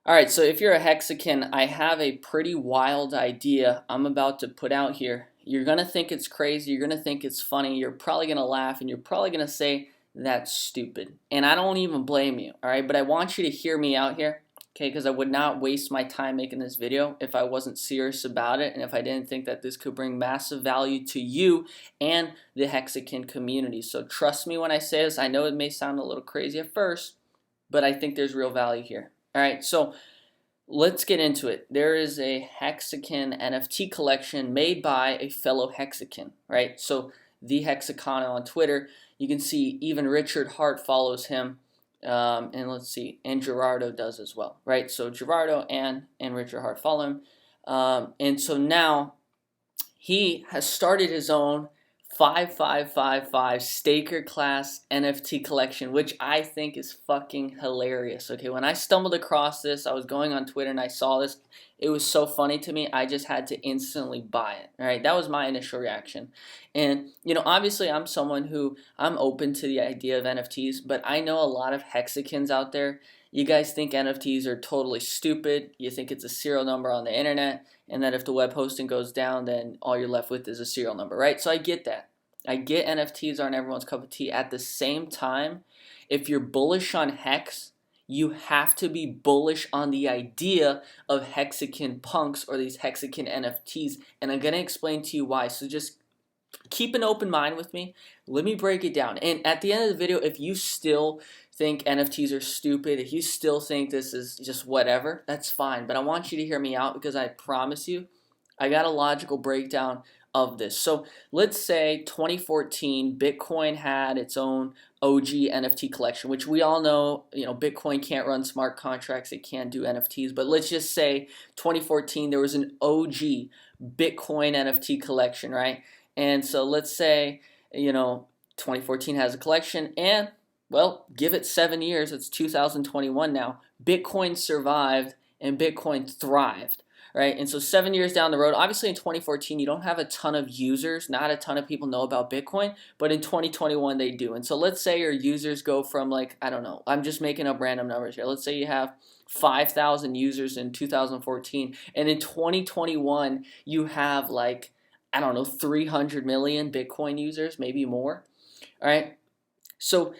All right, so if you're a Hexican, I have a pretty wild idea I'm about to put out here. You're going to think it's crazy, you're going to think it's funny, you're probably going to laugh, and you're probably going to say, that's stupid. And I don't even blame you, all right? But I want you to hear me out here, okay? Because I would not waste my time making this video if I wasn't serious about it and if I didn't think that this could bring massive value to you and the Hexican community. So trust me when I say this. I know it may sound a little crazy at first, but I think there's real value here. All right, so let's get into it. There is a Hexican NFT collection made by a fellow Hexican, right? So the Hexicana on Twitter, you can see even Richard Hart follows him, and let's see, and Gerardo does as well, right? So Gerardo and Richard Hart follow him, and so now he has started his own 5555 Staker class NFT collection, which I think is fucking hilarious. Okay, when I stumbled across this, I was going on Twitter and I saw this. It was so funny to me, I just had to instantly buy it. All right, that was my initial reaction. And, obviously, I'm someone who I'm open to the idea of NFTs, but I know a lot of Hexicans out there. You guys think NFTs are totally stupid. You think it's a serial number on the internet, and that if the web hosting goes down, then all you're left with is a serial number, right? So I get that. I get NFTs aren't everyone's cup of tea. At the same time, if you're bullish on Hex, you have to be bullish on the idea of Hexican punks or these Hexican NFTs. And I'm going to explain to you why. So just keep an open mind with me. Let me break it down. And at the end of the video, if you still think NFTs are stupid, if you still think this is just whatever, that's fine. But I want you to hear me out because I promise you, I got a logical breakdown of this. So let's say 2014, Bitcoin had its own OG NFT collection, which we all know, Bitcoin can't run smart contracts, it can't do NFTs. But let's just say 2014, there was an OG Bitcoin NFT collection, right? And so let's say, 2014 has a collection and, well, give it 7 years, it's 2021 now. Bitcoin survived and Bitcoin thrived, right? And so 7 years down the road, obviously in 2014, you don't have a ton of users, not a ton of people know about Bitcoin, but in 2021 they do. And so let's say your users go from I don't know, I'm just making up random numbers here. Let's say you have 5,000 users in 2014, and in 2021 you have I don't know, 300 million Bitcoin users, maybe more. All right. So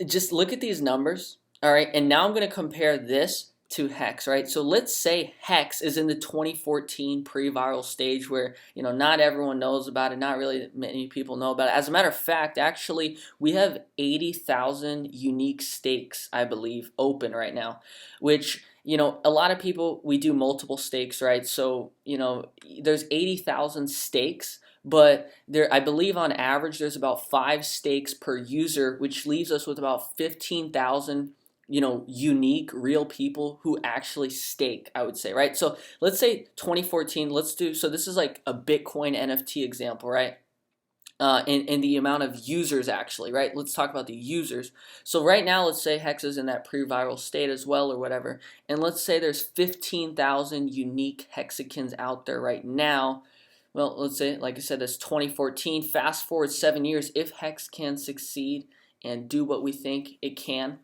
just look at these numbers. All right. And now I'm going to compare this to Hex, right? So let's say Hex is in the 2014 pre-viral stage where, not everyone knows about it. Not really many people know about it. As a matter of fact, actually, we have 80,000 unique stakes, I believe, open right now, which a lot of people, we do multiple stakes, right? So, there's 80,000 stakes, but I believe on average, there's about 5 stakes per user, which leaves us with about 15,000, unique real people who actually stake, I would say, right? So let's say 2014, so this is like a Bitcoin NFT example, right? And the amount of users actually, right? Let's talk about the users. So right now, let's say Hex is in that pre-viral state as well or whatever. And let's say there's 15,000 unique Hexicans out there right now. Well, let's say, like I said, that's 2014. Fast forward 7 years. If Hex can succeed and do what we think it can,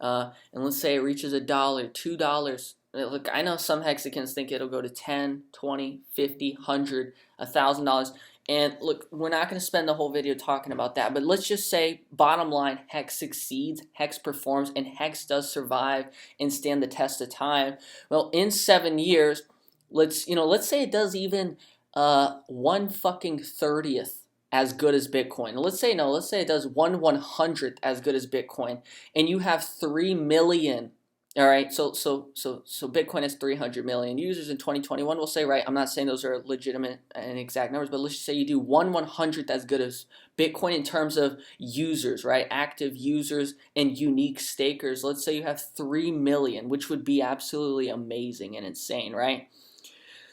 and let's say it reaches $1, $2. Look, I know some Hexicans think it'll go to 10, 20, 50, 100, $1,000. And look, we're not going to spend the whole video talking about that, but let's just say, bottom line, Hex succeeds, Hex performs, and Hex does survive and stand the test of time. Well, in 7 years, let's say it does even 1/30th as good as Bitcoin. Let's say it does 1/100th as good as Bitcoin, and you have 3 million. All right, so Bitcoin has 300 million users in 2021. We'll say, right? I'm not saying those are legitimate and exact numbers, but let's just say you do 1/100th as good as Bitcoin in terms of users, right? Active users and unique stakers. Let's say you have 3 million, which would be absolutely amazing and insane, right?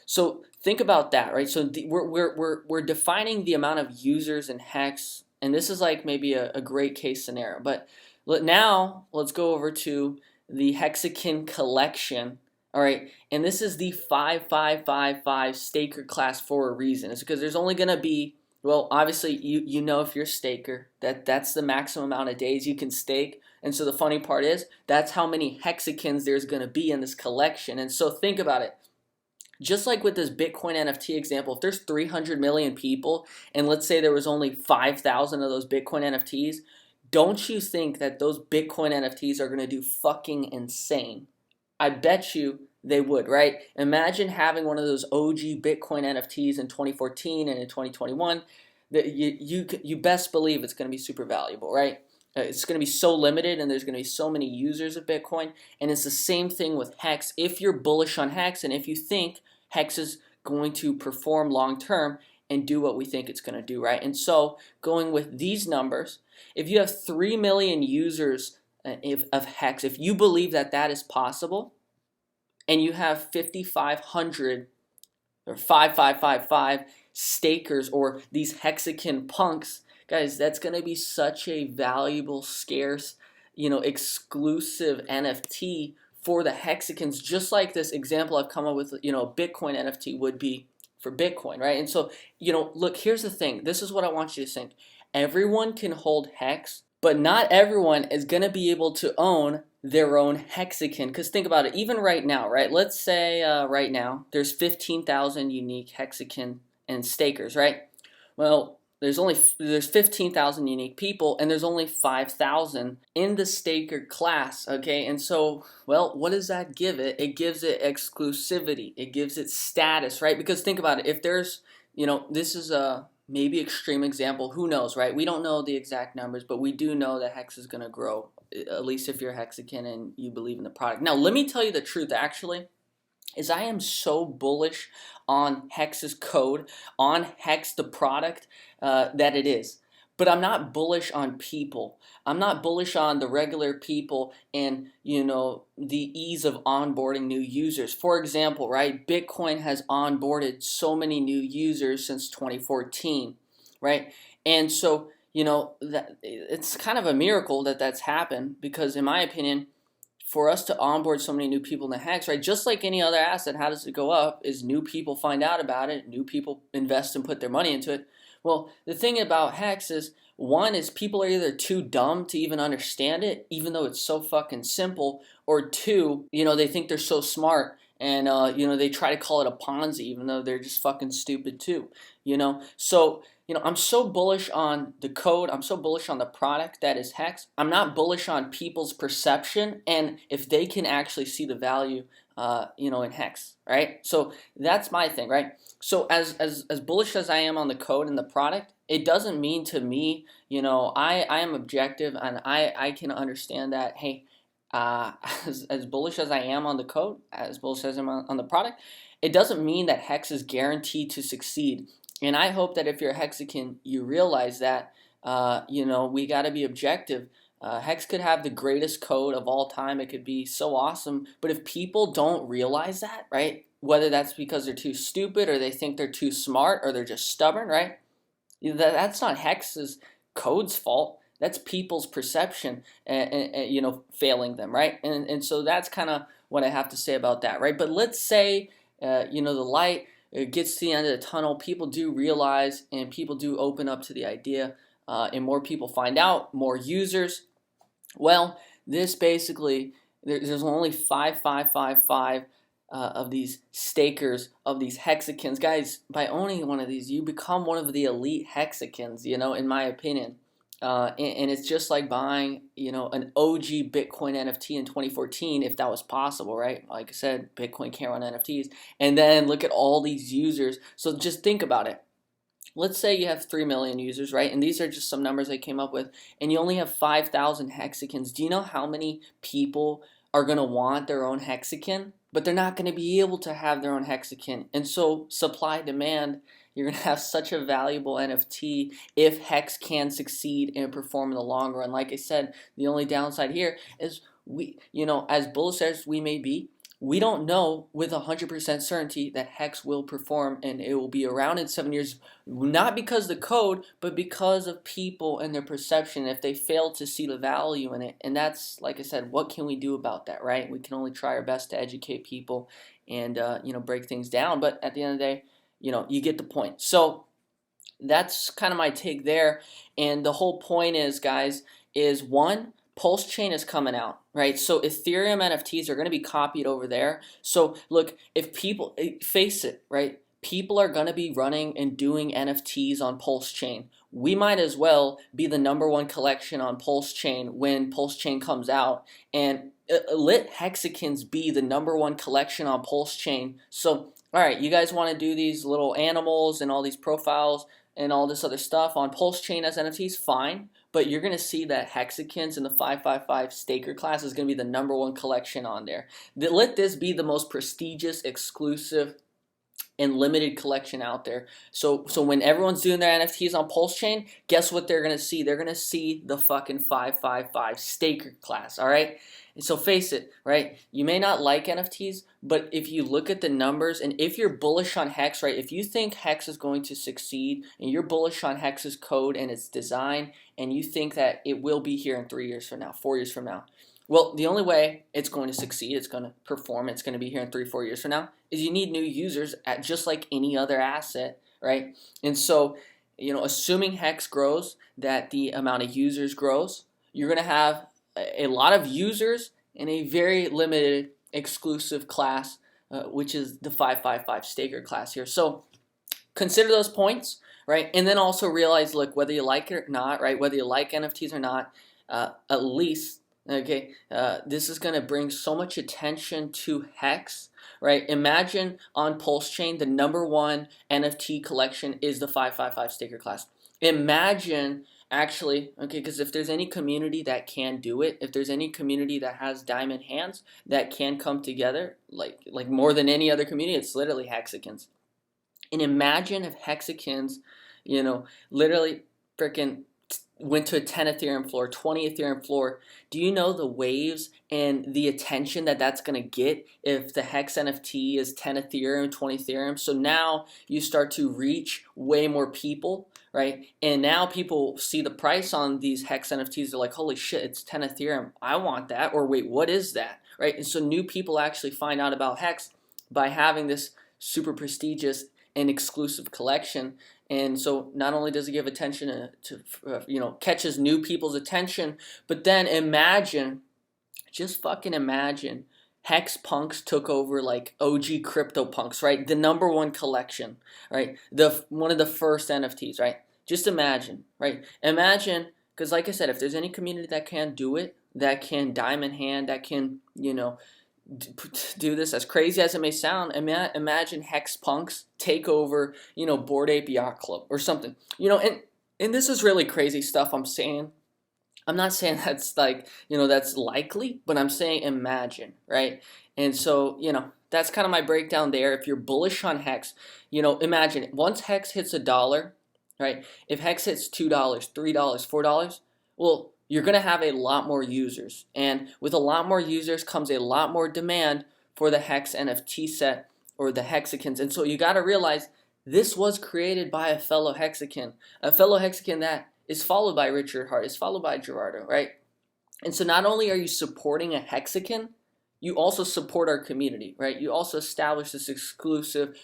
So think about that, right? So we're defining the amount of users in Hex, and this is like maybe a great case scenario. But now let's go over to the Hexican collection. All right, and this is the 5555 staker class for a reason. It's because there's only going to be Well, obviously, you know if you're a staker that that's the maximum amount of days you can stake. And so the funny part is that's how many hexicans there's going to be in this collection. And so think about it. Just like with this Bitcoin NFT example, if there's 300 million people and let's say there was only 5,000 of those Bitcoin NFTs, don't you think that those Bitcoin NFTs are going to do fucking insane? I bet you they would, right? Imagine having one of those OG Bitcoin NFTs in 2014 and in 2021. That you best believe it's going to be super valuable, right? It's going to be so limited, and there's going to be so many users of Bitcoin. And it's the same thing with Hex. If you're bullish on Hex, and if you think Hex is going to perform long term and do what we think it's going to do, right? And so going with these numbers, if you have 3 million users of Hex, if you believe that that is possible, and you have 5,500 or 5,555 stakers or these Hexican punks, guys, that's going to be such a valuable, scarce, exclusive NFT for the Hexicans, just like this example I've come up with, Bitcoin NFT would be for Bitcoin, right? And so, look, here's the thing. This is what I want you to think. Everyone can hold Hex, but not everyone is going to be able to own their own Hexican. Because think about it, even right now, right? Let's say right now there's 15,000 unique Hexican and stakers, right? Well, there's 15,000 unique people, and there's only 5,000 in the staker class, okay? And so, well, what does that give it? It gives it exclusivity. It gives it status, right? Because think about it, if there's, this is a maybe extreme example, who knows, right? We don't know the exact numbers, but we do know that Hex is going to grow, at least if you're Hexican and you believe in the product. Now, let me tell you the truth, actually, is I am so bullish on Hex's code, on Hex the product, that it is. But I'm not bullish on people. I'm not bullish on the regular people and, the ease of onboarding new users. For example, right, Bitcoin has onboarded so many new users since 2014, right? And so, that it's kind of a miracle that that's happened because, in my opinion, for us to onboard so many new people in the Hex, right, just like any other asset, how does it go up? Is new people find out about it, new people invest and put their money into it. Well, the thing about Hex is, one is people are either too dumb to even understand it, even though it's so fucking simple, or two, they think they're so smart and, they try to call it a Ponzi, even though they're just fucking stupid too, So, I'm so bullish on the code. I'm so bullish on the product that is Hex. I'm not bullish on people's perception and if they can actually see the value, in Hex, right? So that's my thing, right? So as bullish as I am on the code and the product, it doesn't mean to me, I am objective and I can understand that, hey, as bullish as I am on the code, as bullish as I am on the product, it doesn't mean that Hex is guaranteed to succeed. And I hope that if you're a Hexican, you realize that, we got to be objective. Hex could have the greatest code of all time. It could be so awesome. But if people don't realize that, right, whether that's because they're too stupid or they think they're too smart or they're just stubborn, right, that's not Hex's code's fault. That's people's perception and failing them, right? And so that's kind of what I have to say about that, right? But let's say, the light it gets to the end of the tunnel, people do realize and people do open up to the idea, and more people find out, more users. Well, this basically, there's only 5,555 of these stakers, of these Hexicans. Guys, by owning one of these, you become one of the elite Hexicans, in my opinion. And it's just like buying, an OG Bitcoin NFT in 2014, if that was possible, right? Like I said, Bitcoin can't run NFTs. And then look at all these users. So just think about it. Let's say you have 3 million users, right? And these are just some numbers I came up with. And you only have 5,000 Hexicans. Do you know how many people are going to want their own Hexican? But they're not going to be able to have their own Hexican. And so supply demand, you're going to have such a valuable NFT if Hex can succeed and perform in the long run. Like I said, the only downside here is as bullish as we may be, we don't know with 100% certainty that Hex will perform and it will be around in 7 years, not because of the code, but because of people and their perception if they fail to see the value in it. And that's, like I said, what can we do about that, right? We can only try our best to educate people and, break things down. But at the end of the day, you get the point. So that's kind of my take there. And the whole point is, guys, is one, Pulsechain is coming out, right? So Ethereum NFTs are going to be copied over there. So look, if people face it, right? People are going to be running and doing NFTs on Pulsechain. We might as well be the #1 collection on Pulsechain when Pulsechain comes out, and let Hexicans be the #1 collection on Pulsechain. So, all right, you guys want to do these little animals and all these profiles and all this other stuff on Pulsechain as NFTs, fine. But you're going to see that Hexicans in the 555 staker class is going to be the #1 collection on there. Let this be the most prestigious, exclusive, and limited collection out there. So when everyone's doing their NFTs on Pulsechain, guess what they're gonna see? They're gonna see the fucking 555 staker class. All right. And so face it, right? You may not like NFTs, but if you look at the numbers, and if you're bullish on Hex, right? If you think Hex is going to succeed, and you're bullish on Hex's code and its design, and you think that it will be here in 3 years from now, 4 years from now, well, the only way it's going to succeed, it's going to perform, it's going to be here in 3-4 years from now, is you need new users at just like any other asset, right? And so, assuming Hex grows, that the amount of users grows, you're going to have a lot of users in a very limited exclusive class, which is the 555 staker class here. So consider those points, right? And then also realize, look, whether you like it or not, right? Whether you like NFTs or not, at least, okay, this is going to bring so much attention to Hex, right? Imagine on Pulsechain, the #1 NFT collection is the 555 staker class. Imagine, actually, okay, because if there's any community that can do it, if there's any community that has diamond hands that can come together, like more than any other community, it's literally Hexicans. And imagine if Hexicans, literally freaking went to a 10 Ethereum floor, 20 Ethereum floor. Do you know the waves and the attention that that's going to get if the Hex NFT is 10 Ethereum, 20 Ethereum? So now you start to reach way more people, right? And now people see the price on these Hex NFTs. They're like, holy shit, it's 10 Ethereum. I want that. Or wait, what is that, right? And so new people actually find out about Hex by having this super prestigious and exclusive collection. And so not only does it give attention to catches new people's attention, but then imagine, just fucking imagine, Hex punks took over like OG crypto punks, right? The #1 collection, right? One of the first NFTs, right? Just imagine, right? Imagine, because like I said, if there's any community that can do it, that can diamond hand, that can, do this, as crazy as it may sound, imagine Hex punks take over, Bored Ape Yacht Club or something, and this is really crazy stuff I'm saying. I'm not saying that's that's likely, but I'm saying imagine, right? And so, that's kind of my breakdown there. If you're bullish on Hex, imagine once Hex hits $1, right? If Hex hits $2, $3, $4, well, you're going to have a lot more users. And with a lot more users comes a lot more demand for the Hex NFT set or the Hexicans. And so you got to realize this was created by a fellow Hexican that is followed by Richard Hart, is followed by Gerardo, right? And so not only are you supporting a Hexican, you also support our community, right? You also establish this exclusive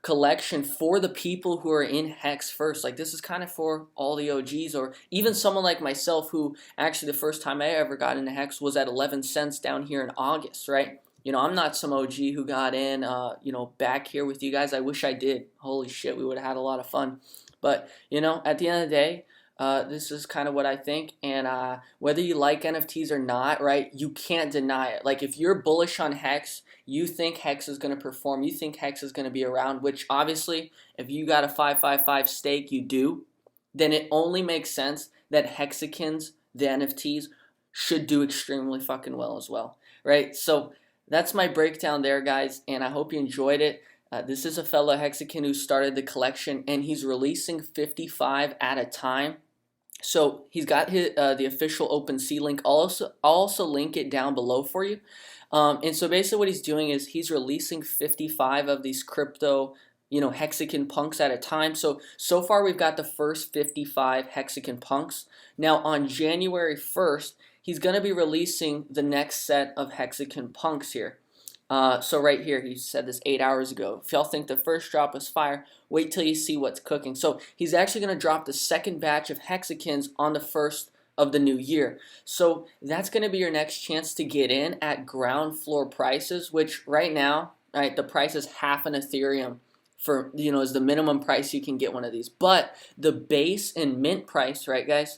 collection for the people who are in Hex first. Like, this is kind of for all the OGs, or even someone like myself who actually the first time I ever got into Hex was at 11 cents down here in August, right? I'm not some OG who got in, back here with you guys. I wish I did. Holy shit, we would have had a lot of fun. But, at the end of the day, this is kind of what I think, and whether you like NFTs or not, right, you can't deny it. Like, if you're bullish on Hex, you think Hex is going to perform, you think Hex is going to be around, which obviously, if you got a 555 stake, you do, then it only makes sense that Hexicans, the NFTs, should do extremely fucking well as well, right? So that's my breakdown there, guys, and I hope you enjoyed it. This is a fellow Hexican who started the collection, and he's releasing 55 at a time. So he's got the official OpenSea link. I'll also link it down below for you. And so basically what he's doing is he's releasing 55 of these crypto, Hexican punks at a time. So far we've got the first 55 Hexican punks. Now on January 1st, he's going to be releasing the next set of Hexican punks here. So right here, he said this 8 hours ago. If y'all think the first drop was fire, wait till you see what's cooking. So he's actually going to drop the second batch of Hexicans on the 1st of the new year. So that's going to be your next chance to get in at ground floor prices, which right now, right, the price is half an Ethereum for, is the minimum price you can get one of these. But the base and mint price, right, guys,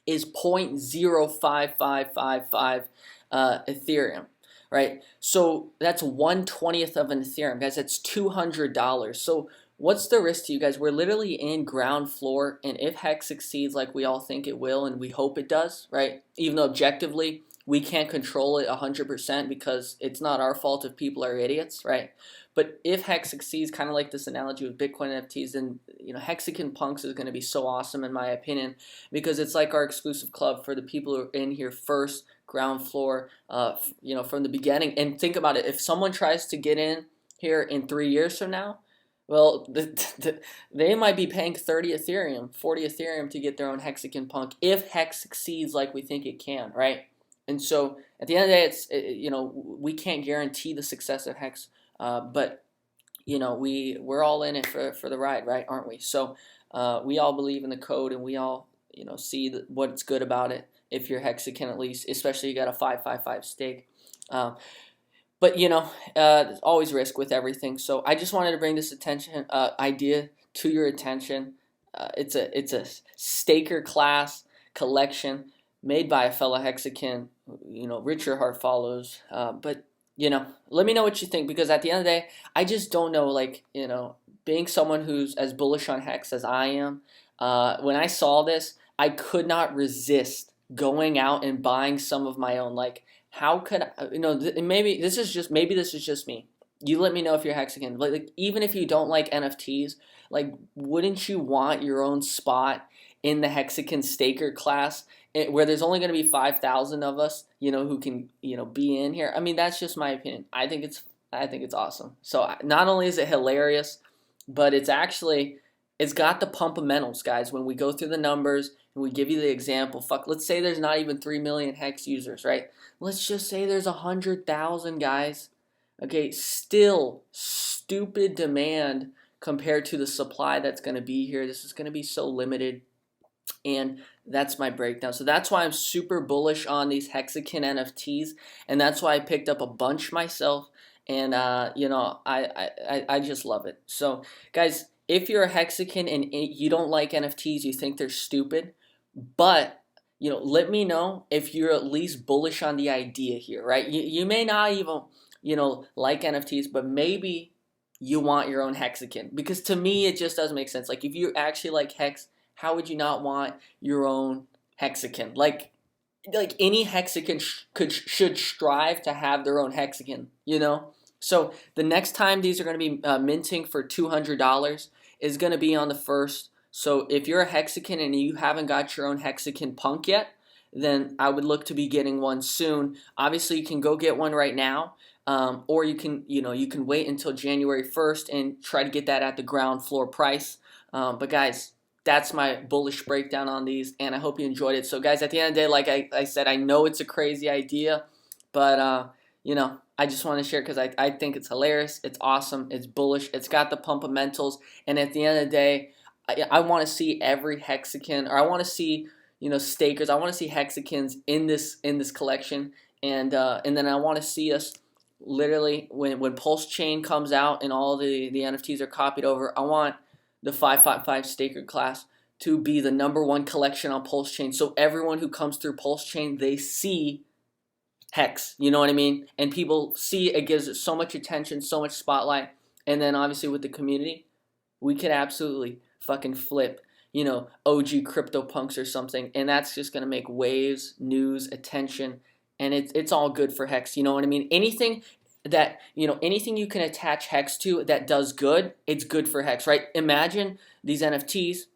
is 0.05555 Ethereum, right? So that's 1/20th of an Ethereum, guys. That's $200. So what's the risk to you guys? We're literally in ground floor, and if Hex succeeds like we all think it will, and we hope it does, right? Even though objectively we can't control it 100% because it's not our fault if people are idiots, right? But if Hex succeeds, kind of like this analogy with Bitcoin NFTs, then Hexican Punks is going to be so awesome in my opinion, because it's like our exclusive club for the people who are in here first, ground floor, from the beginning. And think about it: if someone tries to get in here in 3 years from now, well, they might be paying 30 Ethereum, 40 Ethereum to get their own Hexican Punk if Hex succeeds like we think it can, right? And so at the end of the day, we can't guarantee the success of Hex, but we're all in it for the ride, right? Aren't we? So we all believe in the code, and we all see what's good about it. If you're Hexican, at least, especially you got a 555 stake. But there's always risk with everything. So I just wanted to bring this idea to your attention. It's a staker class collection made by a fellow Hexican, Richard Hart follows. But let me know what you think, because at the end of the day, I just don't know, being someone who's as bullish on Hex as I am, when I saw this, I could not resist going out and buying some of my own. How could I, maybe this is just me. You let me know if you're Hexican. Even if you don't like NFTs, wouldn't you want your own spot in the Hexican staker class, where there's only going to be 5,000 of us, who can, be in here? I mean, that's just my opinion. I think it's awesome. So not only is it hilarious, but it's got the pumpamentals, guys. When we go through the numbers and we give you the example, let's say there's not even 3 million Hex users, right? Let's just say there's 100,000, guys. Okay, still stupid demand compared to the supply that's going to be here. This is going to be so limited. And that's my breakdown. So that's why I'm super bullish on these Hexican NFTs, and that's why I picked up a bunch myself. And I just love it. So guys, if you're a Hexican and you don't like NFTs, you think they're stupid, but let me know if you're at least bullish on the idea here, right? You may not even like NFTs, but maybe you want your own Hexican, because to me it just doesn't make sense. If you actually like Hex, how would you not want your own Hexican? Any Hexican should strive to have their own Hexican, So the next time these are going to be minting for $200 is going to be on the 1st. So if you're a Hexican and you haven't got your own Hexican Punk yet, then I would look to be getting one soon. Obviously, you can go get one right now, or you can wait until January 1st and try to get that at the ground floor price. But guys, that's my bullish breakdown on these, and I hope you enjoyed it. So guys, at the end of the day, like I said, I know it's a crazy idea, but I just want to share it because I think it's hilarious, it's awesome, it's bullish, it's got the pumpamentals, and at the end of the day, I want to see every Hexican, or I want to see stakers, I want to see Hexicans in this collection, and then I want to see us literally when Pulsechain comes out and all the NFTs are copied over. I want the 555 staker class to be the #1 collection on Pulsechain, so everyone who comes through Pulsechain, they see Hex, you know what I mean? And people see it, gives it so much attention, so much spotlight, and then obviously with the community, we could absolutely fucking flip, OG crypto punks or something, and that's just gonna make waves, news, attention, and it's all good for Hex, you know what I mean? Anything you can attach Hex to that does good, it's good for Hex, right? Imagine these NFTs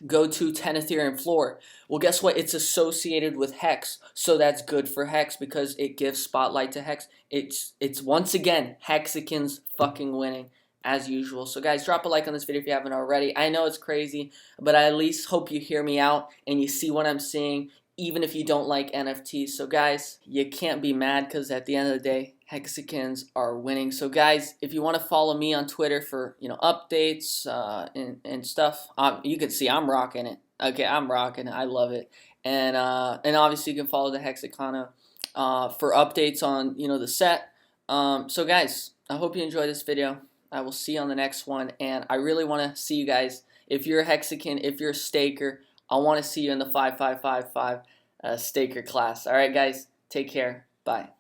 go to 10 Ethereum floor. Well, guess what? It's associated with Hex, so that's good for Hex because it gives spotlight to Hex. It's once again Hexicans fucking winning as usual. So guys, drop a like on this video if you haven't already. I know it's crazy, but I at least hope you hear me out and you see what I'm seeing, even if you don't like NFTs. So guys, you can't be mad because at the end of the day, Hexicans are winning. So guys, if you want to follow me on Twitter for updates and stuff, you can see I'm rocking it. Okay, I'm rocking it. I love it. And obviously you can follow the Hexicana for updates on the set. So guys, I hope you enjoyed this video. I will see you on the next one, and I really want to see you guys. If you're a Hexican, if you're a staker, I want to see you in the 5555 staker class. All right, guys, take care. Bye.